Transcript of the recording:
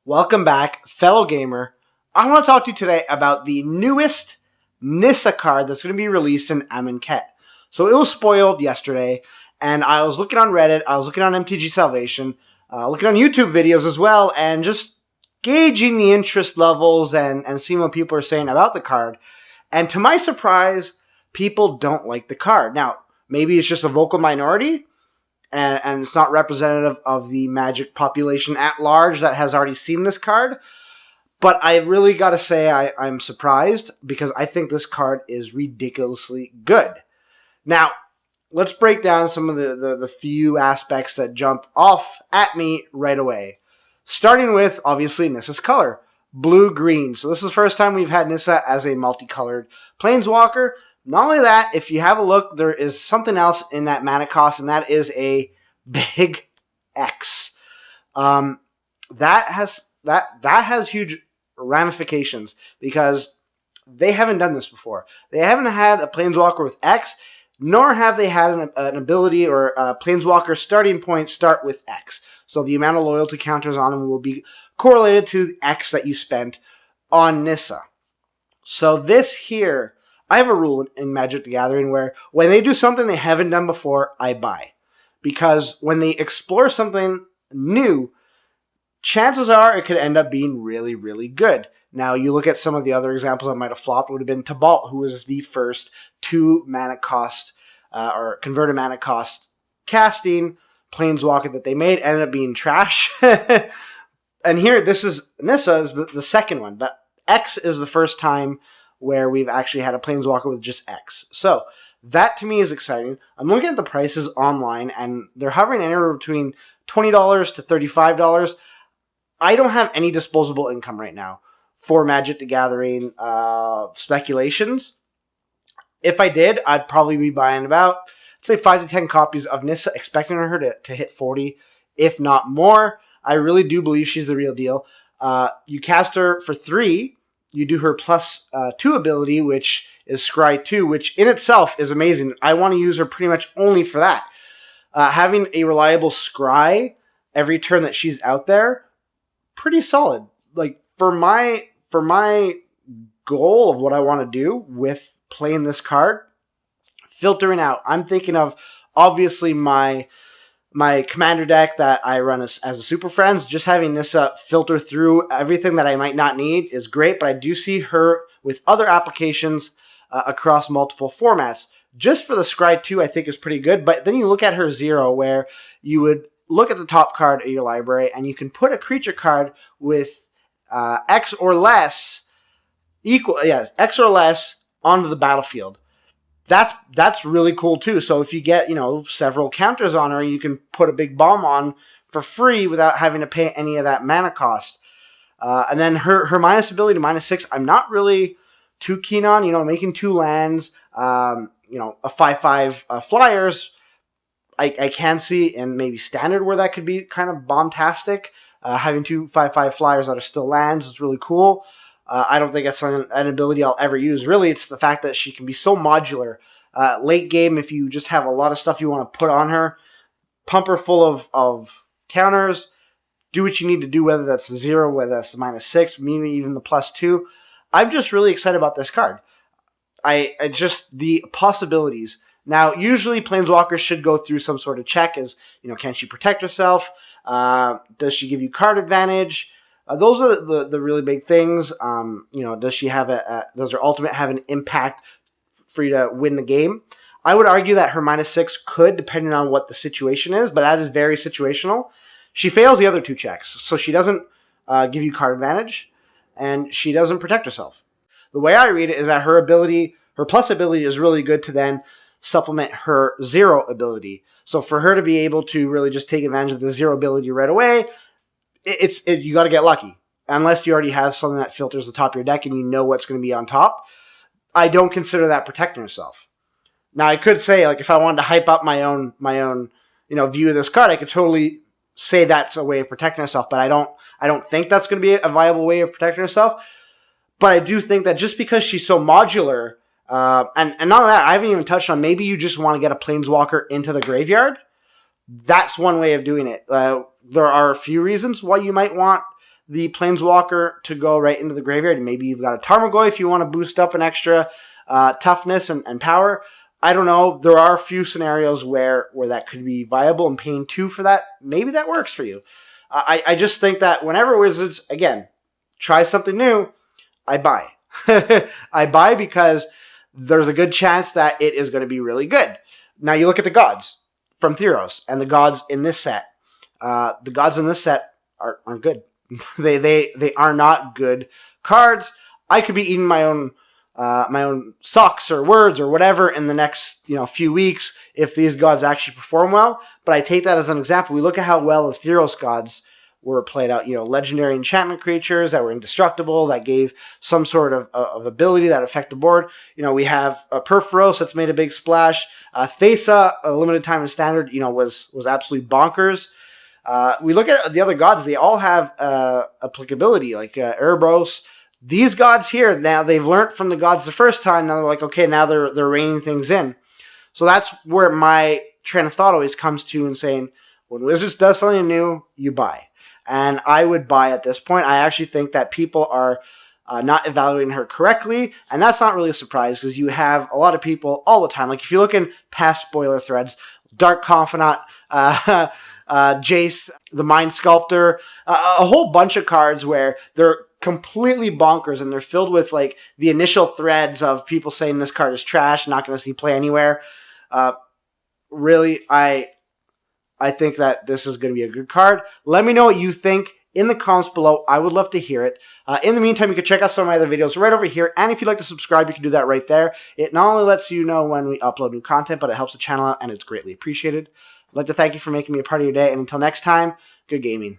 Welcome back, fellow gamer. I want to talk to you today about the newest Nissa card that's going to be released in Amonkhet. So it was spoiled yesterday, and I was looking on Reddit, I was looking on MTG Salvation, looking on YouTube videos as well, and just gauging the interest levels and seeing what people are saying about the card. And to my surprise, people don't like the card. Now, maybe it's just a vocal minority, and it's not representative of the Magic population at large that has already seen this card. But I really got to say I'm surprised because I think this card is ridiculously good. Now, let's break down some of the few aspects that jump off at me right away. Starting with, obviously, Nissa's color. Blue-green. So this is the first time we've had Nissa as a multicolored planeswalker. Not only that, if you have a look, there is something else in that mana cost, and that is a big X. That has huge ramifications because they haven't done this before. They haven't had a planeswalker with X, nor have they had an ability or a planeswalker starting point start with X. So the amount of loyalty counters on them will be correlated to the X that you spent on Nissa. So this here, I have a rule in Magic the Gathering where when they do something they haven't done before, I buy. Because when they explore something new, chances are it could end up being really, really good. Now, you look at some of the other examples that might have flopped, would have been Tibalt, who was the first 2 mana cost, or converted mana cost casting planeswalker that they made, ended up being trash. And here, this is Nissa is the second one, but X is the first time where we've actually had a planeswalker with just X. So that to me is exciting. I'm looking at the prices online, and they're hovering anywhere between $20 to $35. I don't have any disposable income right now for Magic the Gathering speculations. If I did, I'd probably be buying about, say, 5 to 10 copies of Nissa, expecting her to hit 40, if not more. I really do believe she's the real deal. You cast her for 3. You do her plus 2 ability, which is Scry 2, which in itself is amazing. I want to use her pretty much only for that. Having a reliable Scry every turn that she's out there, pretty solid. Like, for my goal of what I want to do with playing this card, filtering out, I'm thinking of, obviously, my commander deck that I run as a Super Friends. Just having Nissa filter through everything that I might not need is great, but I do see her with other applications across multiple formats. Just for the Scry 2, I think is pretty good, but then you look at her 0, where you would look at the top card of your library, and you can put a creature card with X or less, X or less onto the battlefield. That's really cool too. So if you get, several counters on her, you can put a big bomb on for free without having to pay any of that mana cost. And then her minus ability to -6, I'm not really too keen on. Making 2 lands, a 5/5 flyers. I can see in maybe standard where that could be kind of bombastic. Having 2 5/5 flyers that are still lands is really cool. I don't think that's an ability I'll ever use. Really, it's the fact that she can be so modular. Late game, if you just have a lot of stuff you want to put on her, pump her full of counters, do what you need to do, whether that's 0, whether that's the -6, maybe even the +2. I'm just really excited about this card. I just, the possibilities. Now, usually Planeswalkers should go through some sort of check as, can she protect herself? Does she give you card advantage? Those are the really big things. Does she have does her ultimate have an impact for you to win the game? I would argue that her -6 could, depending on what the situation is, but that is very situational. She fails the other 2 checks, so she doesn't give you card advantage, and she doesn't protect herself. The way I read it is that her plus ability is really good to then supplement her 0 ability. So for her to be able to really just take advantage of the 0 ability right away, you got to get lucky. Unless you already have something that filters the top of your deck and you know what's going to be on top. I don't consider that protecting yourself. Now, I could say, if I wanted to hype up my own view of this card, I could totally say that's a way of protecting yourself, but I don't think that's going to be a viable way of protecting yourself. But I do think that just because she's so modular, and none of that, I haven't even touched on, maybe you just want to get a planeswalker into the graveyard. That's one way of doing it. There are a few reasons why you might want the planeswalker to go right into the graveyard. Maybe you've got a Tarmogoyf if you want to boost up an extra toughness and power. I don't know. There are a few scenarios where that could be viable, and paying 2 for that, maybe that works for you. I just think that whenever Wizards, again, try something new, I buy. I buy because there's a good chance that it is going to be really good. Now you look at the gods from Theros and the gods in this set. The gods in this set aren't good. They are not good cards. I could be eating my own socks or words or whatever in the next few weeks if these gods actually perform well. But I take that as an example. We look at how well the Theros gods were played out. Legendary enchantment creatures that were indestructible, that gave some sort of ability that affect the board. We have a Perforos that's made a big splash. Thesa, a limited time in standard, was absolutely bonkers. We look at the other gods; they all have applicability, like Erebos. These gods here, now they've learned from the gods the first time. Now they're like, okay, now they're reining things in. So that's where my train of thought always comes to, and saying, when Wizards does something new, you buy. And I would buy at this point. I actually think that people are not evaluating her correctly, and that's not really a surprise because you have a lot of people all the time. Like if you look in past spoiler threads, Dark Confidant, Jace, the Mind Sculptor, a whole bunch of cards where they're completely bonkers and they're filled with like the initial threads of people saying this card is trash, not going to see play anywhere. Really, I think that this is going to be a good card. Let me know what you think in the comments below. I would love to hear it. In the meantime, you can check out some of my other videos right over here. And if you'd like to subscribe, you can do that right there. It not only lets you know when we upload new content, but it helps the channel out and it's greatly appreciated. I'd like to thank you for making me a part of your day. And until next time, good gaming.